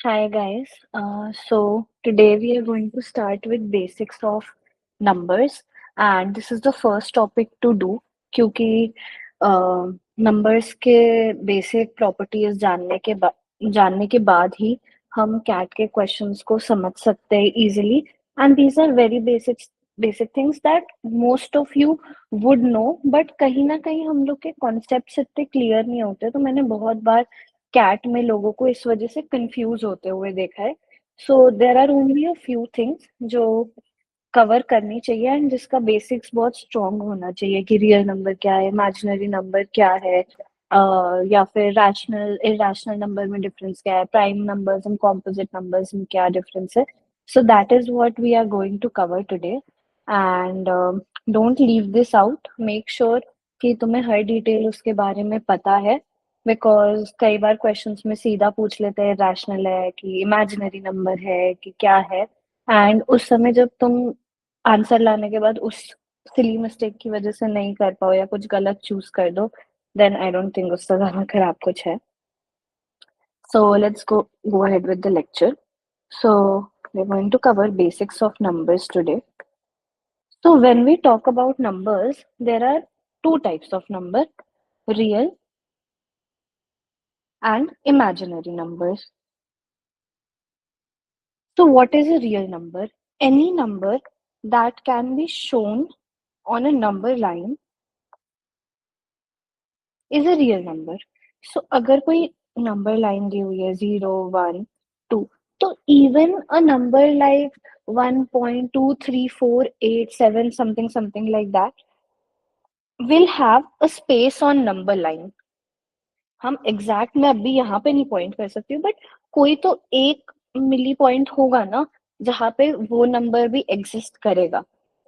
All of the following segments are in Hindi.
Hi guys. So today we are going to start with basics of numbers, and this is the first topic to do क्योंकि numbers के basic properties जानने के बाद ही हम CAT के questions को समझ सकते हैं easily, and these are very basic things that most of you would know, but कहीं ना कहीं हम लोग के concepts इतने clear नहीं होते, तो मैंने बहुत बार कैट में लोगों को इस वजह से कंफ्यूज होते हुए देखा है। So there are only a few things जो कवर करनी चाहिए एंड जिसका बेसिक्स बहुत स्ट्रांग होना चाहिए कि रियल नंबर क्या है, इमेजिनरी नंबर क्या है, या फिर रैशनल इरैशनल नंबर में डिफरेंस क्या है, prime numbers and composite numbers में क्या डिफरेंस है। So that is what we are going to cover today and don't leave this out, make sure कि तुम्हें हर डिटेल उसके बारे में पता है, बिकॉज कई बार क्वेश्चंस में सीधा पूछ लेते हैं रैशनल है कि इमेजिनरी नंबर है कि क्या है, एंड उस समय जब तुम आंसर लाने के बाद उस सिली मिस्टेक की वजह से नहीं कर पाओ या कुछ गलत चूज कर दो, देन आई डोंट थिंक उससे ज्यादा खराब कुछ है। So let's go ahead with the lecture. So we're going to cover basics of numbers today. So when we talk about numbers, there are two types of number: real and imaginary numbers. So what is a real number? Any number that can be shown on a number line is a real number. So अगर कोई number line दी हुई है 0, 1, 2, तो even a number like 1.2348 something something like that will have a space on number line. हम एग्जैक्ट मैं अभी यहाँ पे नहीं पॉइंट कर सकती हूँ, बट कोई तो एक मिली पॉइंट होगा ना जहाँ पे वो नंबर भी एग्जिस्ट करेगा,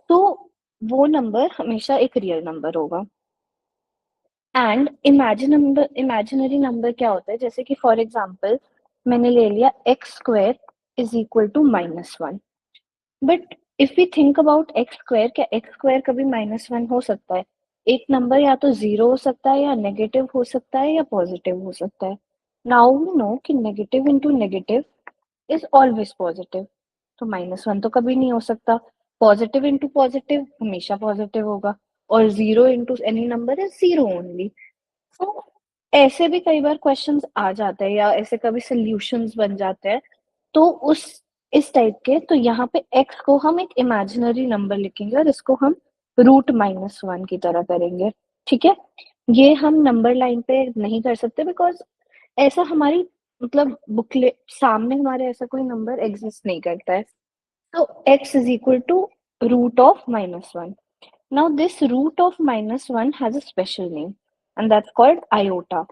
तो वो नंबर हमेशा एक रियल नंबर होगा। एंड इमेजिनरी नंबर क्या होता है, जैसे कि फॉर एग्जांपल मैंने ले लिया x square is equal to -1, but if we think about x square, क्या एक्स स्क्वायर कभी -1 हो सकता है? एक नंबर या तो जीरो हो सकता है, या नेगेटिव हो सकता है, या पॉजिटिव हो सकता है। नाउ वी नो कि negative into negative is always positive, तो -1 तो कभी नहीं हो सकता। पॉजिटिव इंटू पॉजिटिव हमेशा पॉजिटिव होगा, और zero into any number is zero only. तो ऐसे भी कई बार क्वेश्चंस आ जाते हैं या ऐसे कभी सॉल्यूशंस बन जाते हैं, तो उस इस टाइप के, तो यहाँ पे x को हम एक इमेजिनरी नंबर लिखेंगे और इसको हम √-1 की तरह करेंगे। ठीक है, ये हम नंबर लाइन पे नहीं कर सकते, बिकॉज ऐसा हमारी मतलब बुकलेट सामने हमारे ऐसा कोई नंबर एग्जिस्ट नहीं करता है। तो x is equal to √-1। Now this root of -1 has a special name and that's called iota.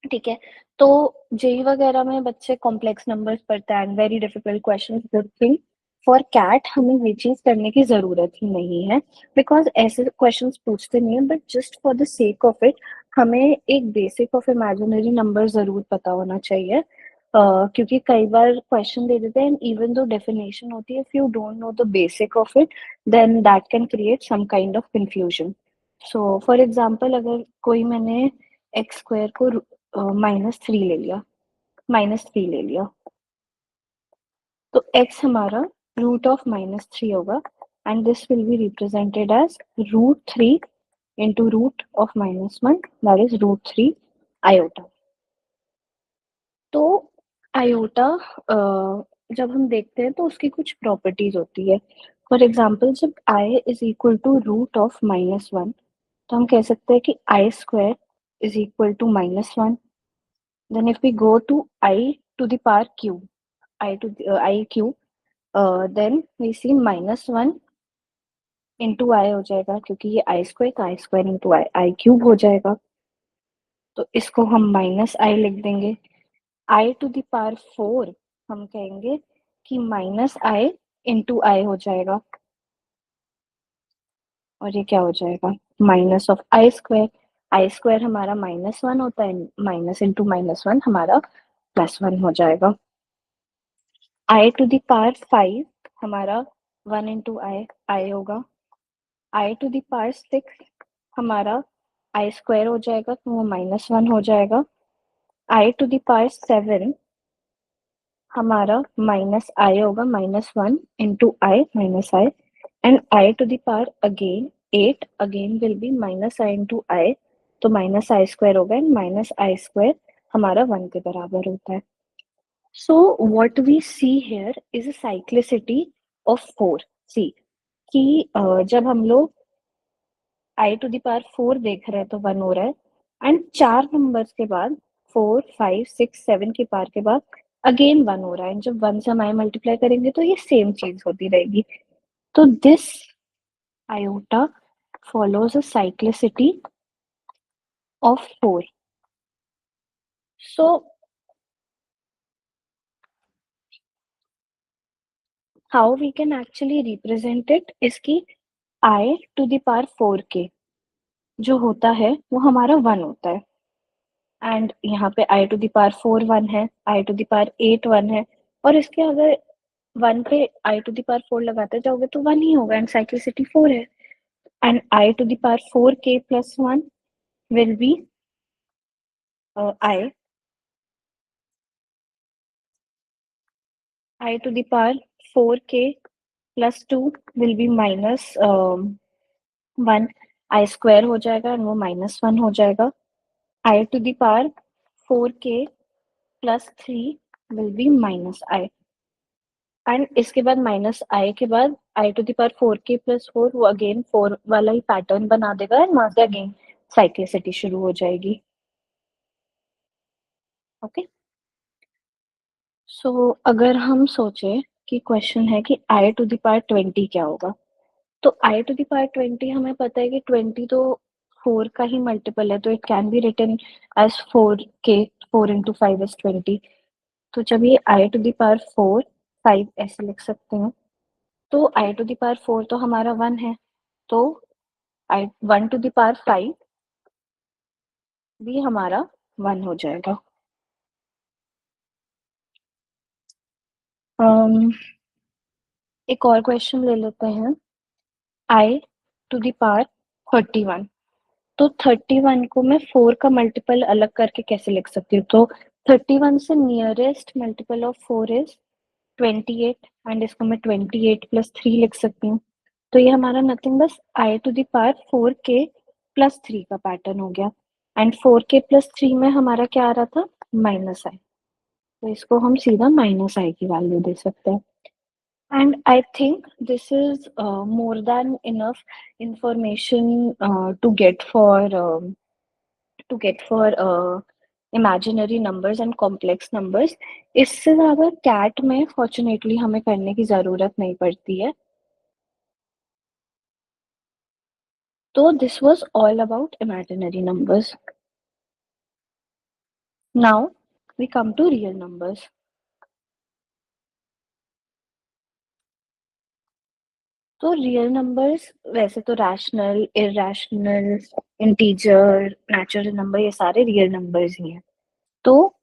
ठीक है, तो जेई वगैरह में बच्चे कॉम्प्लेक्स नंबर्स पढ़ते हैं and very difficult questions, good thing for CAT हमें ये चीज करने की जरूरत ही नहीं है, बिकॉज ऐसे क्वेश्चंस पूछते नहीं है, but just for the sake of it हमें एक बेसिक ऑफ इमेजिनरी नंबर जरूर पता होना चाहिए। क्योंकि कई बार क्वेश्चन दे देते हैं एंड इवन दो डेफिनेशन होती है, if you don't know the basic of it then that can create some kind of confusion. So for example अगर कोई मैंने एक्स स्क्वायर को -3 ले लिया, तो x हमारा √-3 होगा, and this will be represented as √3 into √-1, that is √3 iota. तो आयोटा जब हम देखते हैं तो उसकी कुछ प्रॉपर्टीज होती है। फॉर एग्जाम्पल जब i इज इक्वल टू √-1, तो हम कह सकते हैं कि i square is equal to -1। Then if we go to I to the power q, I cube, then we see -1 into आई हो जाएगा, क्योंकि ये आई स्क्वायर, तो आई स्क्वायर इंटू आई आई क्यूब हो जाएगा। तो इसको हम -i लिख देंगे। I टू द पावर 4 हम कहेंगे कि -i इंटू आई हो जाएगा, और ये क्या हो जाएगा, माइनस ऑफ आई स्क्वायर हमारा -1 होता है, माइनस इंटू -1 हमारा +1 हो जाएगा। आई टू द पावर 5 हमारा 1 इंटू आई होगा। आई टू द पावर 6 हमारा आई स्क्वायर हो जाएगा, तो वो -1 हो जाएगा। आई टू द पावर 7 हमारा माइनस आई होगा, -1 into I minus I, and I to the power again 8 again will be -I into I, तो -I square होगा, and -I square हमारा 1 के बराबर होता है. So what we see here is a cyclicity of 4. See कि जब हम लोग I to the power 4 देख रहे हैं तो 1 हो रहा है, एंड 4 नंबर्स के बाद 4, 5, 6, 7 के पार के बाद अगेन 1 हो रहा है, जब 1 से हम I मल्टीप्लाई करेंगे तो ये सेम चीज होती रहेगी. तो this iota follows a cyclicity of 4. So how we can actually represent it is कि I to the power 4k जो होता है वो हमारा 1 होता है, एंड यहाँ पे I to the power 4 1 है, I to the power 8 1 है, और इसके अगर 1 पे I to the power 4 लगाते जाओगे तो 1 ही होगा, एंड साइक्लिसिटी 4 है, and I to the power 4k plus 1 will be I to the power 4k plus 2 will be minus 1, I square हो जाएगा एंड वो -1 हो जाएगा. I to the power 4k plus 3 will be -I, and इसके बाद -I के बाद I to the power 4k plus 4 वो अगेन 4 वाला ही पैटर्न बना देगा, एंड वहां से अगेन साइक्लिसिटी शुरू हो जाएगी. ओके, सो अगर हम सोचे कि क्वेश्चन है कि I to the power 20 क्या होगा, तो I to the power 20 हमें पता है कि 20 तो 4 का ही मल्टीपल है, तो it can be written as 4k, 4 into 5 is 20. तो जब ये I to the power 4 5 ऐसे लिख सकते हैं, तो I to the power 4 तो हमारा 1 है, तो I 1 to the power 5 भी हमारा 1 हो जाएगा. एक और क्वेश्चन ले लेते हैं. I to the power 31, तो 31 को मैं 4 का मल्टीपल अलग करके कैसे लिख सकती हूँ, तो 31 से nearest multiple of 4 is 28, and इसको मैं 28 प्लस 3 लिख सकती हूँ. तो ये हमारा नथिंग बस I to the power 4k plus 3 का पैटर्न हो गया, एंड 4k प्लस 3 में हमारा क्या आ रहा था, -I, तो इसको हम सीधा -I की वैल्यू दे सकते हैं. And I think this is more than enough information to get for imaginary numbers and complex numbers. इससे ज़्यादा कैट में फॉर्चुनेटली हमें करने की ज़रूरत नहीं पड़ती है. तो this was all about imaginary numbers. Now we come to real numbers. तो रियल नंबर्स वैसे तो rational, irrational, integer, natural number, ये सारे रियल नंबर्स ही हैं. तो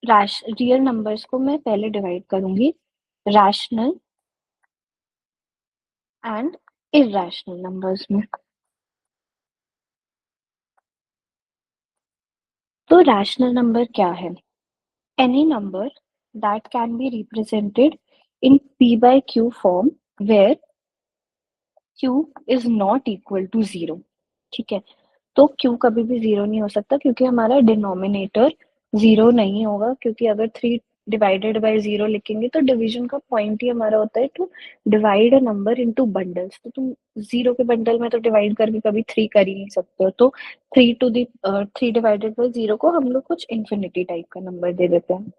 रियल नंबर्स को मैं पहले डिवाइड करूंगी रैशनल एंड इरैशनल नंबर्स में. तो रैशनल नंबर क्या है? Any number that can be represented in p by q form where q is not equal to 0. ठीक है, तो q कभी भी 0 नहीं हो सकता क्योंकि हमारा डिनोमिनेटर 0 नहीं होगा, क्योंकि अगर 3 डिवाइडेड बाय 0 लिखेंगे तो डिवीजन का पॉइंट ही हमारा होता है to divide a number into bundles. तो तुम 0 के बंडल में तो डिवाइड करके कभी 3 कर ही नहीं सकते हो. तो 3 डिवाइडेड बाय 0 को हम लोग कुछ इन्फिनिटी टाइप का नंबर दे देते हैं.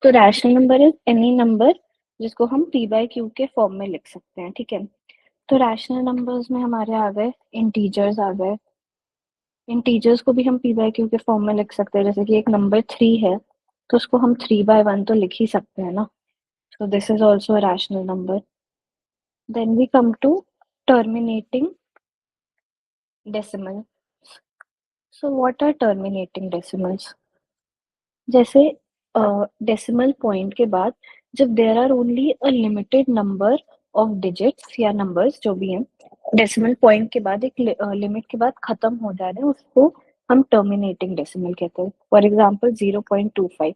तो rational number is any number जिसको हम p by q के फॉर्म में लिख सकते हैं. ठीक है, तो रैशनल नंबर्स में हमारे आ गए इंटीजर्स आ गए. इंटीजर्स को भी हम p by q के फॉर्म में लिख सकते हैं, जैसे कि एक नंबर 3 है तो उसको हम 3/1 तो लिख ही सकते हैं ना. So this is also a rational number. Then we come to terminating decimal. So what are terminating decimals? जैसे डेसिमल पॉइंट के बाद जब there are only a limited number of digits या नंबर्स जो भी हैं, डेसिमल पॉइंट के बाद एक लिमिट के बाद खत्म हो जा रहे हैं, उसको हम टर्मिनेटिंग डेसिमल कहते हैं. For example 0.25.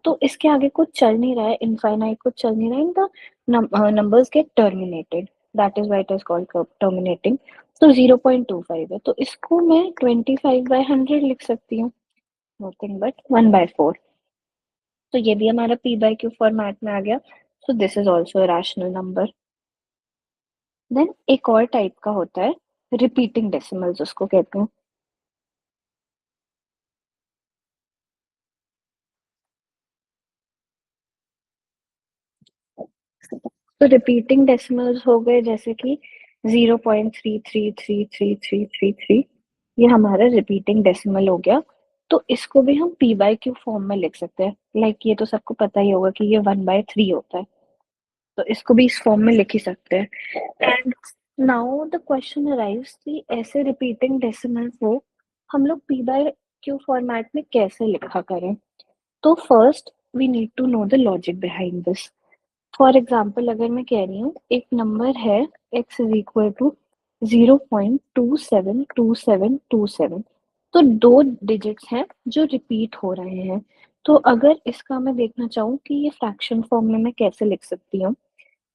तो इसके आगे कुछ चल नहीं रहा है, इनफाइनाइट कुछ चल नहीं रहा है, the numbers get terminated, that is why it is called terminating. तो 0.25 है, तो इसको मैं 25/100 लिख सकती हूँ, nothing but 1/4. तो ये भी हमारा p by q फॉर्मेट में आ गया. So this is also a rational number. Then एक और टाइप का होता है रिपीटिंग डेसिमल्स, उसको कहते हैं. तो रिपीटिंग डेसिमल्स हो गए जैसे कि 0.3333333, ये हमारा रिपीटिंग डेसिमल हो गया. तो इसको भी हम p बाय q फॉर्म में लिख सकते हैं. ये तो सबको पता ही होगा कि ये 1/3 होता है, तो इसको भी इस फॉर्म में लिख ही सकते हैं. And now the question arrives कि ऐसे रिपीटिंग डेसिमल को हम लोग p बाय q फॉर्मेट में कैसे लिखा करें. तो first we need to know the logic behind this. For example अगर मैं कह रही हूँ एक नंबर है x इज इक्वल टू 0.272727, तो दो डिजिट्स हैं जो रिपीट हो रहे हैं. तो अगर इसका मैं देखना चाहूँ कि ये फ्रैक्शन फॉर्म में मैं कैसे लिख सकती हूँ.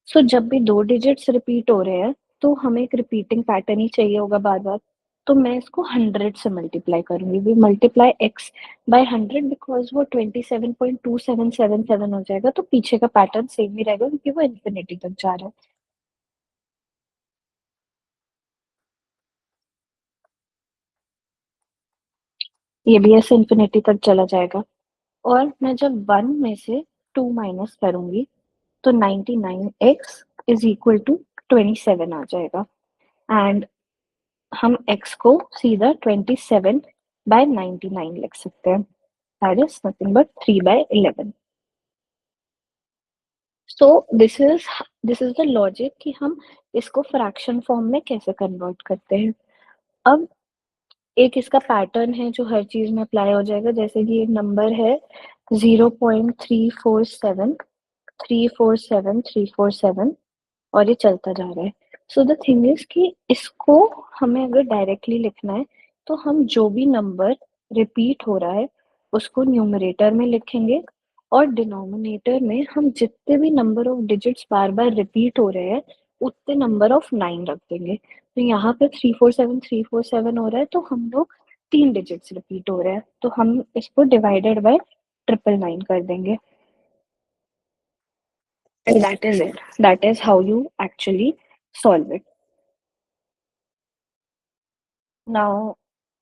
सो जब भी दो डिजिट्स रिपीट हो रहे हैं तो हमें एक रिपीटिंग पैटर्न ही चाहिए होगा बार बार. तो मैं इसको 100 से मल्टीप्लाई करूंगी. We multiply x by 100 because वो 27.2777 हो जाएगा, तो पीछे का पैटर्न सेम ही रहेगा क्योंकि वो इन्फिनिटी तक जा रहा है. ये भी ऐसे इन्फिनिटी तक चला जाएगा. और मैं जब वन में से टू माइनस करूंगी तो 99x इज इक्वल टू 27 आ जाएगा. एंड हम x को सीधा 27/99 लिख सकते हैं. That is nothing but 3/11. So this is the logic कि हम इसको फ्रैक्शन फॉर्म में कैसे कन्वर्ट करते हैं. अब एक इसका पैटर्न है जो हर चीज में अप्लाई हो जाएगा. जैसे कि एक नंबर है 0.347347347 और ये चलता जा रहा है. सो द थिंग इज कि इसको हमें अगर डायरेक्टली लिखना है तो हम जो भी नंबर रिपीट हो रहा है उसको न्यूमरेटर में लिखेंगे, और डिनोमिनेटर में हम जितने भी number of digits bar bar repeat हो रहे हैं उतने नंबर ऑफ 9 रख देंगे. तो यहाँ पे 347 हो रहा है तो हम लोग 3 डिजिट्स रिपीट हो रहे हैं तो हम इसको डिवाइडेड बाय 999 कर देंगे. And that is it. That is how you actually solve it. Now,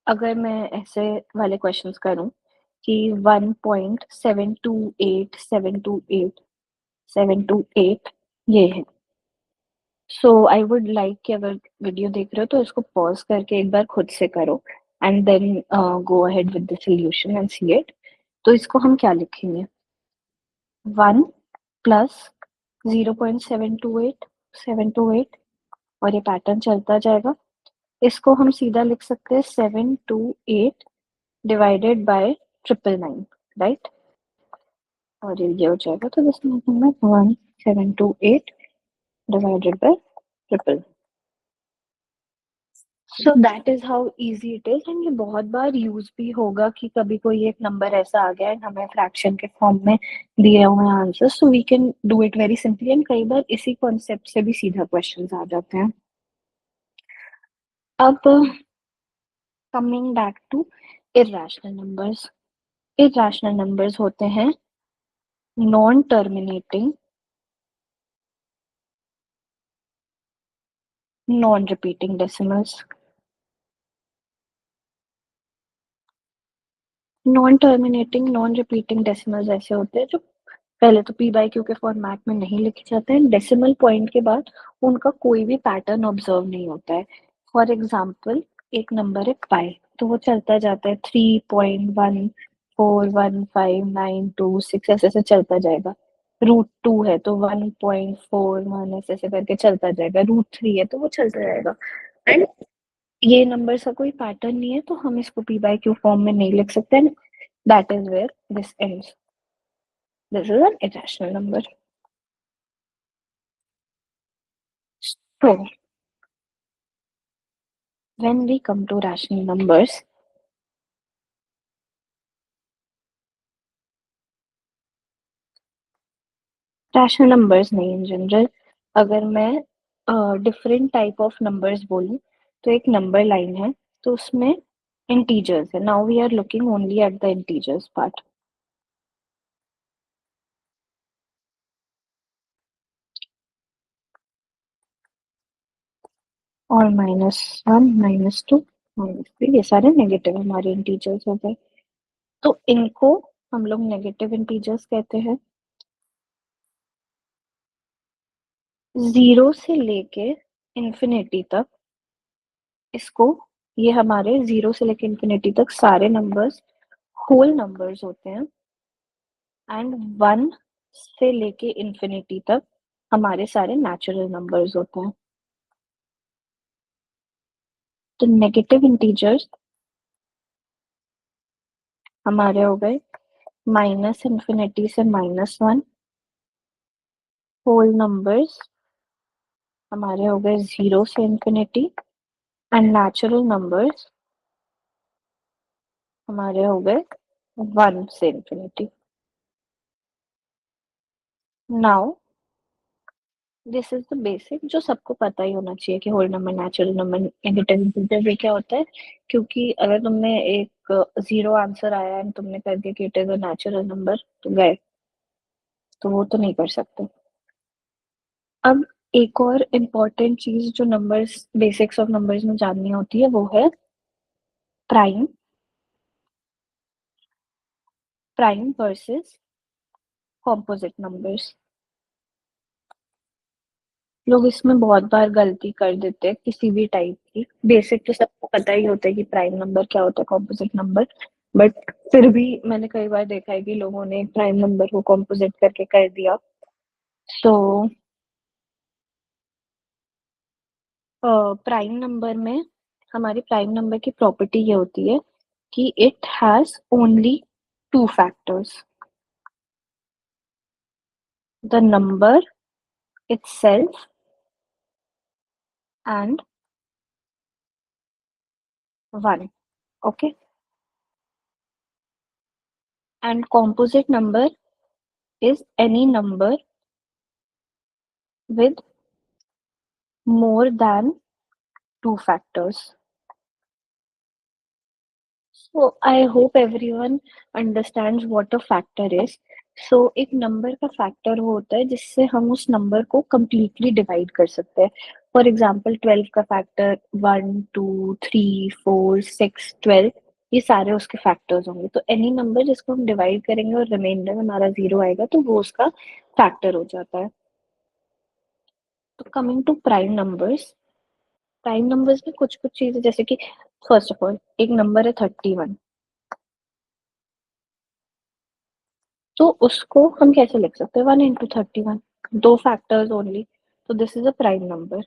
अगर मैं ऐसे वाले क्वेश्चंस करूं कि 1.728728 ये है. सो आई वुड लाइक कि अगर वीडियो देख रहे हो तो इसको पॉज करके एक बार खुद से करो and then go ahead with the solution and see it. तो इसको हम क्या लिखेंगे. 1 प्लस 0.728 और ये पैटर्न चलता जाएगा. इसको हम सीधा लिख सकते हैं 728 डिवाइडेड बाय 999, राइट. और ये हो जाएगा तो दिस में 1728 divided by 999. So that is how easy it is. And ये बहुत बार यूज भी होगा कि कभी कोई एक नंबर ऐसा आ गया एंड हमें फ्रैक्शन के फॉर्म में दिए हुए हैं answers, so we can do it very simply. And कई बार इसी कॉन्सेप्ट से भी सीधा क्वेश्चंस आ जाते हैं. अब coming back to irrational numbers. Irrational numbers होते हैं non terminating, non repeating decimals. Non terminating non repeating decimals ऐसे होते हैं जो पहले तो पी बाई क्यू के फॉर्मेट में नहीं लिखे जाते हैं. डेसिमल पॉइंट के बाद उनका कोई भी पैटर्न ऑब्जर्व नहीं होता है. फॉर एग्जाम्पल एक नंबर है पाई, तो वो चलता जाता है 3.1415926 ऐसे ऐसे चलता जाएगा. √2 है तो 1.41 ऐसे ऐसे करके चलता जाएगा. √3 है तो वो चलता जाएगा. एंड ये नंबर का कोई पैटर्न नहीं है तो हम इसको पी बाई क्यू फॉर्म में नहीं लिख सकते. That is where this ends. This is an irrational number. So, when we come to rational numbers, rational numbers नहीं इन जनरल। अगर मैं डिफरेंट टाइप ऑफ नंबर्स बोलूं तो एक नंबर लाइन है, तो उसमें इंटीजर्स है। Now we are looking only at the integers part. और -1, -2, -3, ये सारे नेगेटिव हमारे इंटीजर्स हो गए। तो इनको हम लोग नेगेटिव इंटीजर्स कहते हैं। जीरो से लेके इंफिनिटी तक इसको, ये हमारे जीरो से लेके इंफिनिटी तक सारे नंबर्स होल नंबर्स होते हैं। एंड वन से लेके इंफिनिटी तक हमारे सारे नेचुरल नंबर्स होते हैं। तो नेगेटिव इंटीजर्स हमारे हो गए -इंफिनिटी से -1। होल नंबर्स हमारे हो गए जीरो से इंफिनिटी। एंड नेचुरल नंबर्स हमारे हो गए वन से infinity. Now this is the basic जो सबको पता ही होना चाहिए कि whole number, natural number, negative integer ये क्या होता है। क्योंकि अगर तुमने एक जीरो आंसर आया एंड तुमने कर दिया कि it is a natural number, तो गए, तो वो तो नहीं कर सकते। अब एक और इम्पोर्टेंट चीज जो नंबर्स, बेसिक्स ऑफ नंबर्स में जाननी होती है, वो है prime. Prime versus composite numbers. लोग इसमें बहुत बार गलती कर देते हैं किसी भी टाइप की। बेसिक तो सबको पता ही होता है कि प्राइम नंबर क्या होता है, कॉम्पोजिट नंबर। बट फिर भी मैंने कई बार देखा है कि लोगों ने प्राइम नंबर को कॉम्पोजिट करके कर दिया। सो प्राइम नंबर में, हमारी प्राइम नंबर की प्रॉपर्टी ये होती है कि it has only two factors, the number itself and one. Okay. And composite number is any number with more than two factors. So I hope everyone understands what a factor is. So एक नंबर का फैक्टर वो होता है जिससे हम उस नंबर को completely डिवाइड कर सकते हैं। फॉर एग्जाम्पल 12 का फैक्टर 1, 2, 3, 4, 6, 12, ये सारे उसके फैक्टर्स होंगे। तो एनी नंबर जिसको हम डिवाइड करेंगे और रिमाइंडर हमारा जीरो आएगा, तो वो उसका फैक्टर हो जाता है। तो कमिंग टू प्राइम नंबर्स में कुछ कुछ चीजें, जैसे कि फर्स्ट ऑफ ऑल एक नंबर है 31, तो उसको हम कैसे लिख सकते हैं, 1 into 31, दो फैक्टर्स ओनली, तो this is a prime number.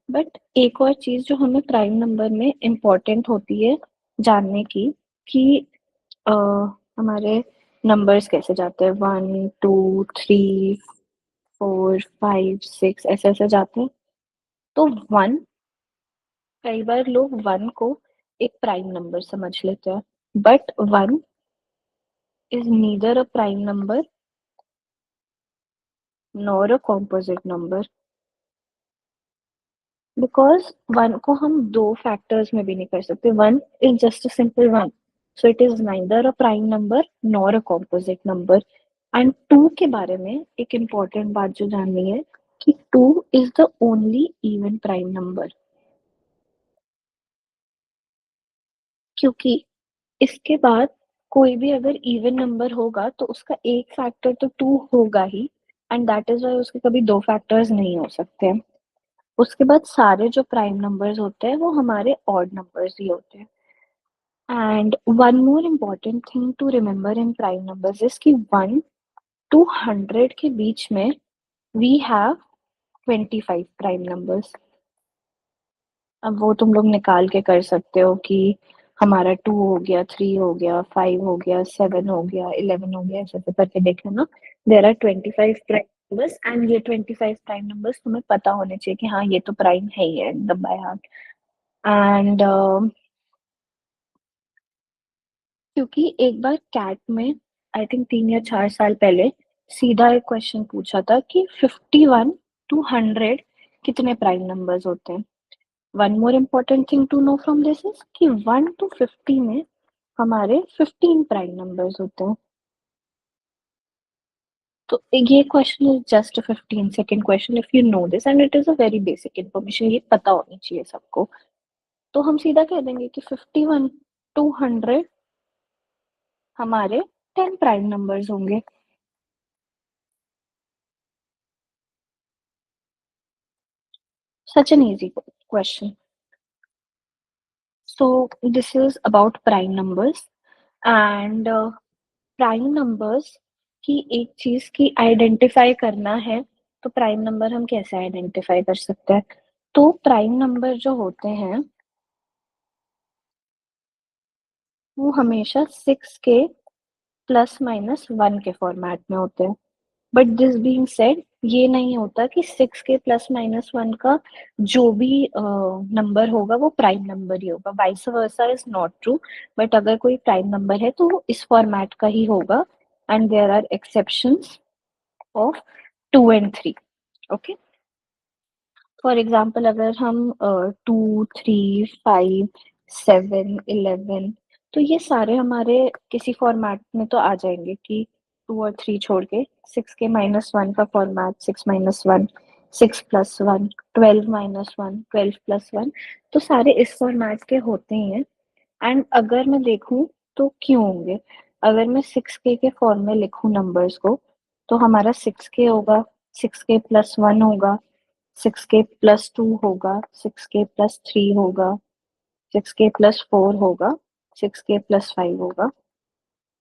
But एक और चीज जो हमें प्राइम नंबर में इम्पोर्टेंट होती है जानने की, कि अ, हमारे नंबर्स कैसे जाते हैं, 1, 2, 3, 4, 5, 6 ऐसे ऐसे जाते हैं। तो वन, कई बार लोग वन को एक प्राइम नंबर समझ लेते हैं, but one is neither a prime number nor a composite number. Because one को हम दो फैक्टर्स में भी नहीं कर सकते, one is just a simple one. So it is neither a prime number nor a composite number. And two के बारे में एक इम्पॉर्टेंट बात जो जाननी है, कि two is the only even prime number. क्योंकि इसके बाद कोई भी अगर इवन नंबर होगा तो उसका एक फैक्टर तो टू होगा ही, एंड दैट इज वाई उसके कभी दो फैक्टर्स नहीं हो सकते हैं। उसके बाद सारे जो प्राइम नंबर्स होते हैं वो हमारे ऑड नंबर्स ही होते हैं। And one more important thing to remember in prime numbers is कि 1 to 100 के बीच में वी हैव 25 प्राइम नंबर्स। अब वो तुम लोग निकाल के कर सकते हो कि हमारा 2 हो गया, 3 हो गया, 5 हो गया, 7 हो गया, 11 हो गया, ऐसे ऐसे करके देख लेना। There are 25 prime numbers, and ये 25 प्राइम नंबर्स तुम्हें पता होने चाहिए कि हाँ ये तो प्राइम है ही है एकदम बाय हार्ट। एंड क्योंकि एक बार कैट में, आई थिंक 3 या 4 साल पहले, सीधा एक क्वेश्चन पूछा था कि 51 टू 100 कितने प्राइम नंबर्स होते हैं। One more important thing to know from this is कि 1 टू 50 में हमारे 15 प्राइम नंबर्स होते हैं। तो ये question is just 15 second question, if you know this and it is a very basic information, ये पता होनी चाहिए सबको। तो हम सीधा कह देंगे कि 51 टू 100 हमारे 10 प्राइम नंबर्स होंगे। Such an easy question. So this is about prime numbers and prime numbers की एक चीज की आइडेंटिफाई करना है, तो प्राइम नंबर हम कैसे आइडेंटिफाई कर सकते हैं? तो प्राइम नंबर जो होते हैं वो हमेशा 6 के प्लस माइनस 1 के फॉर्मेट में होते हैं। बट दिस बीइंग सेड, ये नहीं होता कि 6 के प्लस माइनस 1 का जो भी नंबर होगा वो प्राइम नंबर ही होगा, vice versa is not true. But अगर कोई प्राइम नंबर है तो वो इस फॉर्मेट का ही होगा and there are exceptions of 2 and 3। Okay, for example अगर हम 2, 3, 5, 7, 11, तो ये सारे हमारे किसी फॉर्मेट में तो आ जाएंगे कि 2 और 3 छोड़ के 6 के -1 का फॉर्मेट, 6 - 1, 6 + 1, 12 - 1, 12 + 1, तो सारे इस फॉर्मेट के होते ही हैं। एंड अगर मैं देखूं तो क्यों होंगे, अगर मैं 6k के फॉर्म में लिखूं नंबर्स को, तो हमारा 6k होगा, 6k + 1 होगा, 6k + 2 होगा, 6k + 3 होगा, 6k + 4 होगा, 6k + 5 होगा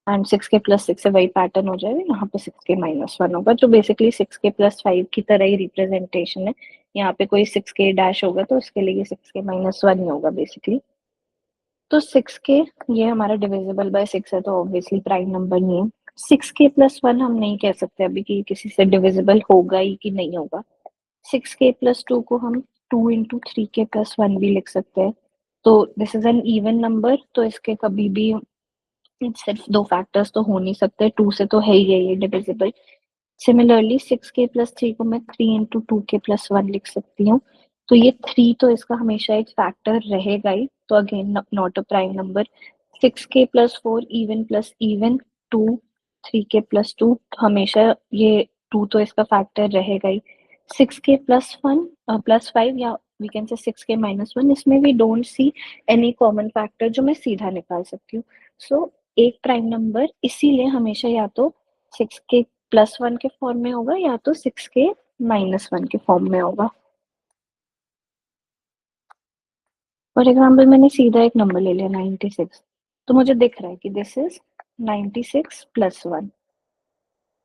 एंड 6k + 6 से वही पैटर्न हो जाएगा, यहाँ पे 6k - 1 होगा, जो बेसिकली 6k + 5 की तरह ही रिप्रेजेंटेशन है। यहाँ पे कोई 6k डैश होगा तो उसके लिए 6k - 1 ही होगा बेसिकली। तो 6k ये हमारा डिविजिबल बाय 6 है, तो ऑब्वियसली प्राइम नंबर नहीं है। 6k + 1 हम नहीं कह सकते अभी कि किसी से डिविजिबल होगा ही कि नहीं होगा। 6k + 2 को हम 2 × 3k + 1 भी लिख सकते हैं। तो this is N even number, तो इसके कभी भी सिर्फ दो फैक्टर्स तो हो नहीं सकते, 2 से तो है ही है ये डिविजिबल। सिमिलरली 6k + 3 को मैं 3 × 2k + 1 लिख सकती हूँ। तो ये 3 तो इसका हमेशा एक फैक्टर रहेगा ही, तो again not a prime number. 6k + 4 even plus even, 2, 3k + 2, तो हमेशा ये 2 तो इसका फैक्टर रहेगा ही। 6k + 1 +5 या वी कैन से 6k - 1, इसमें we don't see any common factor जो मैं सीधा निकाल सकती हूँ। सो एक प्राइम नंबर इसीलिए हमेशा या तो 6k + 1 के फॉर्म में होगा या तो 6k - 1 के फॉर्म में होगा। फॉर एग्जाम्पल मैंने सीधा एक नंबर ले लिया 96, तो मुझे दिख रहा है कि दिस इज 96 + 1,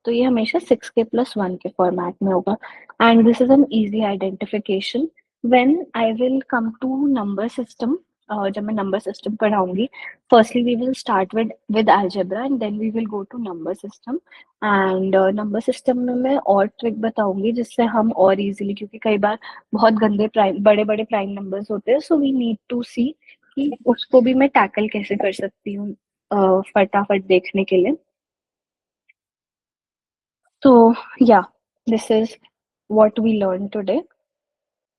तो ये हमेशा 6k + 1 के फॉर्मेट में होगा। And this is an easy identification when I will come to number system. जब मैं नंबर सिस्टम पढ़ाऊंगी, firstly we will start with algebra and then we will go to number system. And number system में मैं और ट्रिक बताऊंगी जिससे हम और इजीली, क्योंकि कई बार बहुत गंदे प्राइम, बड़े बड़े प्राइम नंबर्स होते हैं, सो वी नीड टू सी कि उसको भी मैं टैकल कैसे कर सकती हूँ फटाफट देखने के लिए। So, yeah, this is what we learned today.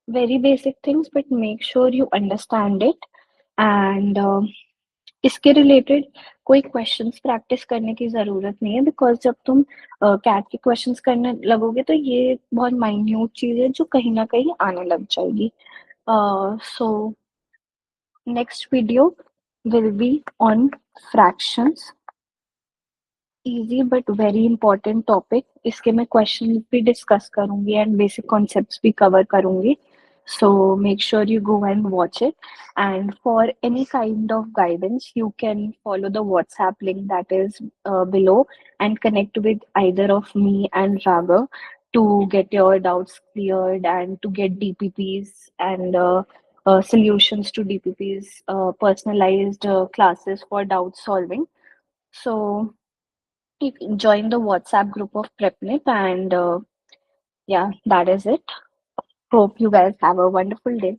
Very basic things, but make sure you understand it. And इसके रिलेटेड कोई क्वेश्चंस प्रैक्टिस करने की ज़रूरत नहीं है, बिकॉज जब तुम कैट के क्वेश्चंस करने लगोगे तो ये बहुत माइन्यूट चीज़ है जो कहीं ना कहीं आने लग जाएगी। So next video will be on fractions, easy but very important topic. इसके मैं क्वेश्चन भी डिस्कस करूंगी एंड बेसिक कॉन्सेप्ट्स भी कवर करूंगी। So make sure you go and watch it. And for any kind of guidance, you can follow the WhatsApp link that is below and connect with either of me and Raga to get your doubts cleared and to get DPPs and solutions to DPPs, personalized classes for doubt solving. So you can join the WhatsApp group of PrepNip, and yeah, that is it. Hope you guys have a wonderful day.